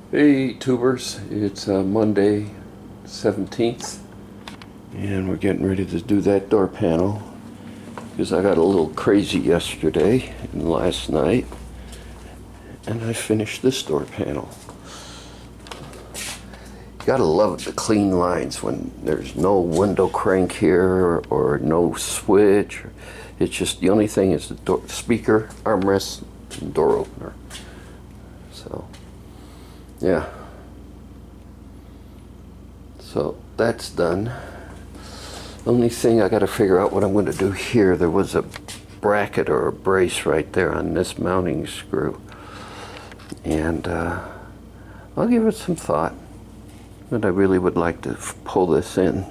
Hey tubers, it's Monday 17th and we're getting ready to do that door panel because I got a little crazy yesterday and last night and I finished this door panel. You gotta love the clean lines when there's no window crank here or no switch. It's just the only thing is the door, speaker, armrest, and door opener. So yeah, so that's done. Only thing I got to figure out what I'm going to do here. There was a bracket or a brace right there on this mounting screw, and I'll give it some thought. But I really would like to pull this in,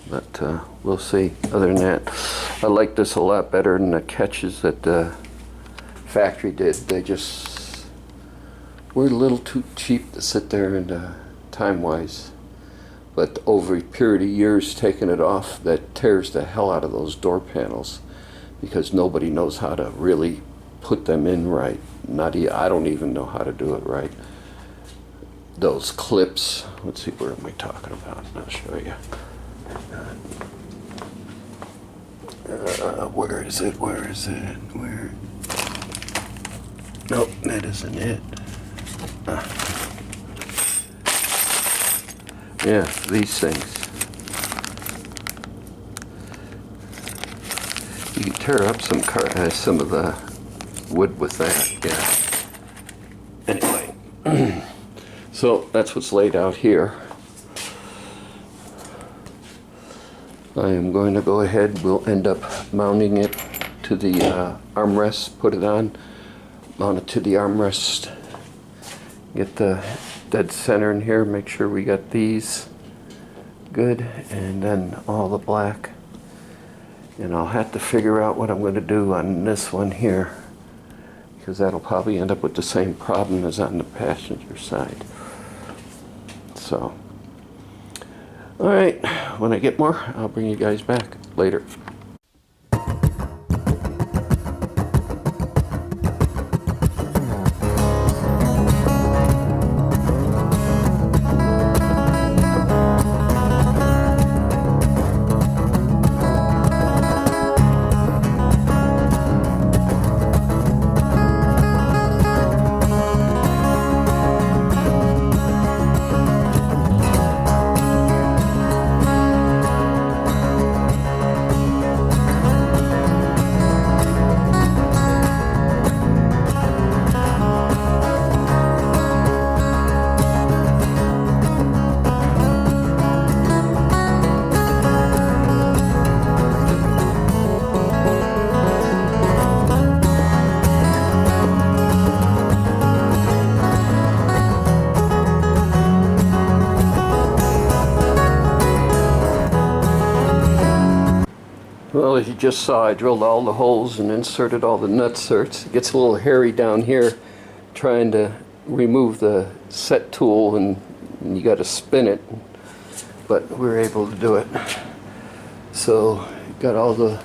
but we'll see. Other than that, I like this a lot better than the catches that the factory did. They just we're a little too cheap to sit there and time-wise, but over a period of years taking it off, that tears the hell out of those door panels because nobody knows how to really put them in right. I don't even know how to do it right. Those clips, let's see, where am I talking about? I'll show you. Where is it? Where? Nope, that isn't it. Yeah, these things. You can tear up some of the wood with that, yeah. Anyway, so that's what's laid out here. I am going to go ahead, we'll end up mounting it to the armrest, put it on, mount it to the armrest. Get the dead center in here, make sure we got these good, and then all the black. And I'll have to figure out what I'm going to do on this one here, because that'll probably end up with the same problem as on the passenger side. So, alright, when I get more, I'll bring you guys back later. Well, as you just saw, I drilled all the holes and inserted all the nutserts. It gets a little hairy down here trying to remove the set tool, and you got to spin it, but we were able to do it. So got all the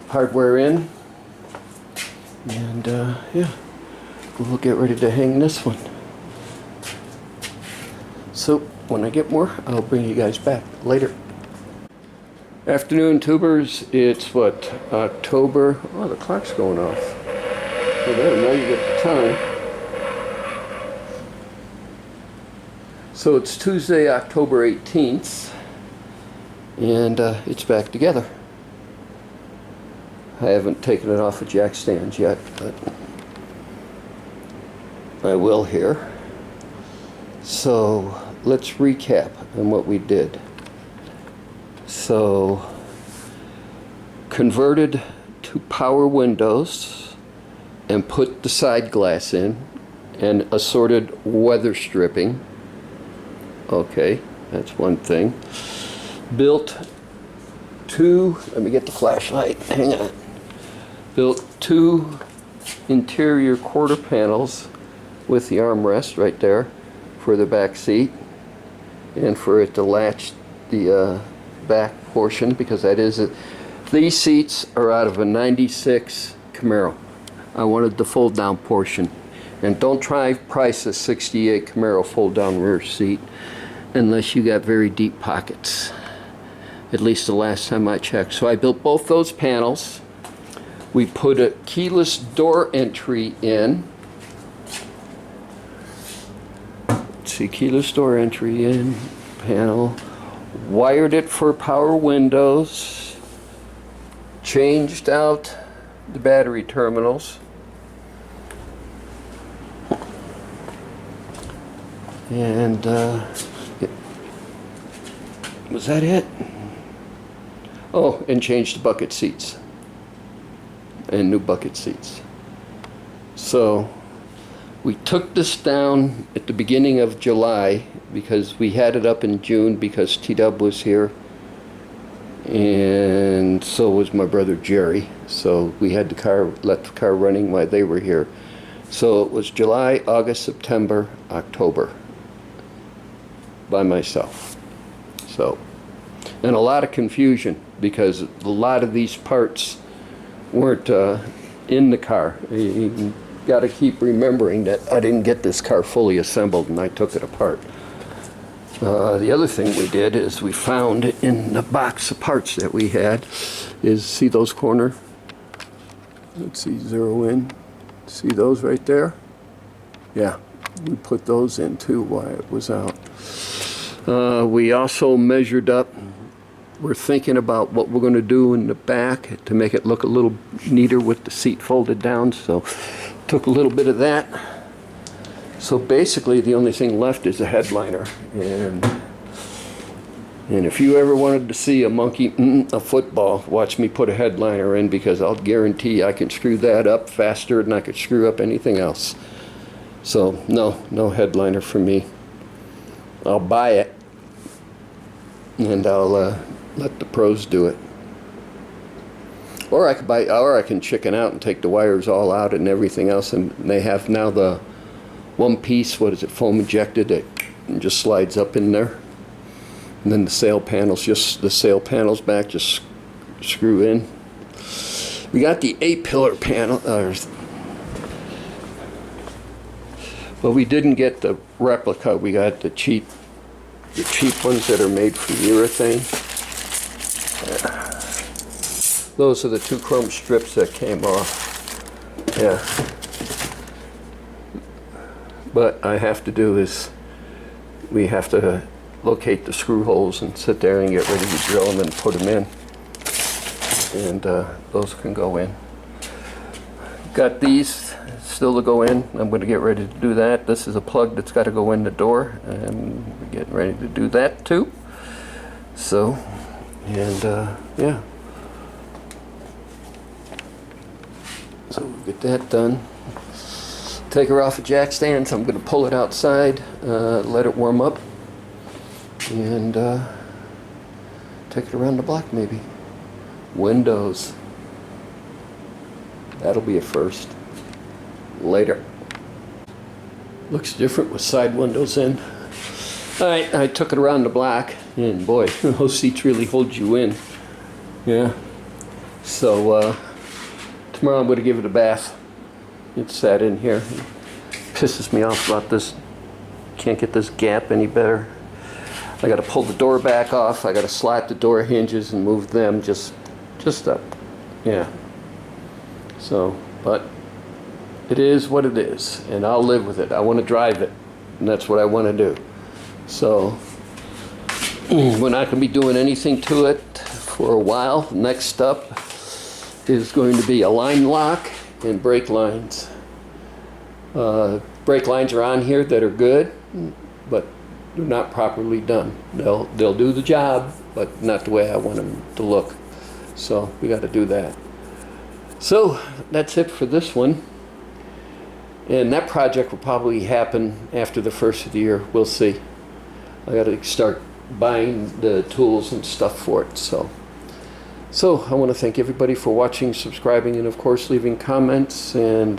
hardware in, and yeah, we'll get ready to hang this one. So when I get more, I'll bring you guys back later. Afternoon, tubers. It's what, October? Oh, the clock's going off. So there, now you get the time. So it's Tuesday, October 18th, and it's back together. I haven't taken it off of jack stands yet, but I will here. So let's recap on what we did. So, converted to power windows and put the side glass in and assorted weather stripping. Okay, that's one thing. Built two, let me get the flashlight, hang on. Built two interior quarter panels with the armrest right there for the back seat and for it to latch the back portion, because that is it. These seats are out of a 96 Camaro. I wanted the fold down portion And don't try price a 68 Camaro fold-down rear seat unless you got very deep pockets. At least the last time I checked. So I built both those panels. We put a keyless door entry in. Let's see, keyless door entry in, panel. Wired it for power windows. Changed out the battery terminals. And was that it? Oh, and changed the bucket seats. And new bucket seats. So we took this down at the beginning of July because we had it up in June because T-Dub was here. And so was my brother Jerry. So we had the car, left the car running while they were here. So it was July, August, September, October by myself. So, and a lot of confusion because a lot of these parts weren't in the car. You got to keep remembering that I didn't get this car fully assembled and I took it apart. The other thing we did is we found in the box of parts that we had is, see those corner? Let's see, zero in. See those right there? Yeah, we put those in too while it was out. We also measured up. We're thinking about what we're going to do in the back to make it look a little neater with the seat folded down, so took a little bit of that. So basically the only thing left is a headliner, and if you ever wanted to see a monkey a football, watch me put a headliner in, because I'll guarantee I can screw that up faster than I could screw up anything else. So no headliner for me. I'll buy it and I'll let the pros do it. Or I can chicken out and take the wires all out and everything else, and they have now the one piece, what is it, foam injected, that just slides up in there. And then the sail panels, just the sail panels back, just screw in. We got the 8-pillar panel, but we didn't get the replica. We got the cheap ones that are made from urethane. Those are the 2 chrome strips that came off. Yeah. But I have to do is, we have to locate the screw holes and sit there and get ready to drill them and put them in. And those can go in. Got these still to go in. I'm going to get ready to do that. This is a plug that's got to go in the door, and we're getting ready to do that too. So, and yeah. So we'll get that done. Take her off a jack stand, so I'm going to pull it outside, let it warm up, and take it around the block maybe. Windows. That'll be a first. Later. Looks different with side windows in. Alright, I took it around the block, and boy, those seats really hold you in. Yeah. So, tomorrow I'm going to give it a bath. It sat in here. It pisses me off about this. Can't get this gap any better. I got to pull the door back off. I got to slide the door hinges and move them just up. Yeah. So, but it is what it is, and I'll live with it. I want to drive it, and that's what I want to do. So we're not going to be doing anything to it for a while. Next up is going to be a line lock and brake lines. Brake lines are on here that are good, but they're not properly done. They'll do the job, but not the way I want them to look. So we got to do that. So that's it for this one. And that project will probably happen after the first of the year. We'll see. I got to start buying the tools and stuff for it. So I want to thank everybody for watching, subscribing, and of course leaving comments. And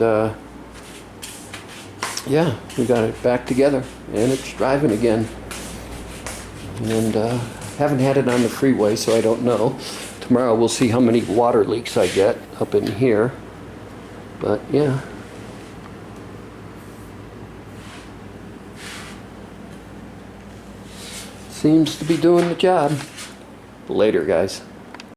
yeah, we got it back together, and it's driving again. And haven't had it on the freeway, so I don't know. Tomorrow we'll see how many water leaks I get up in here. But yeah. Seems to be doing the job. Later, guys.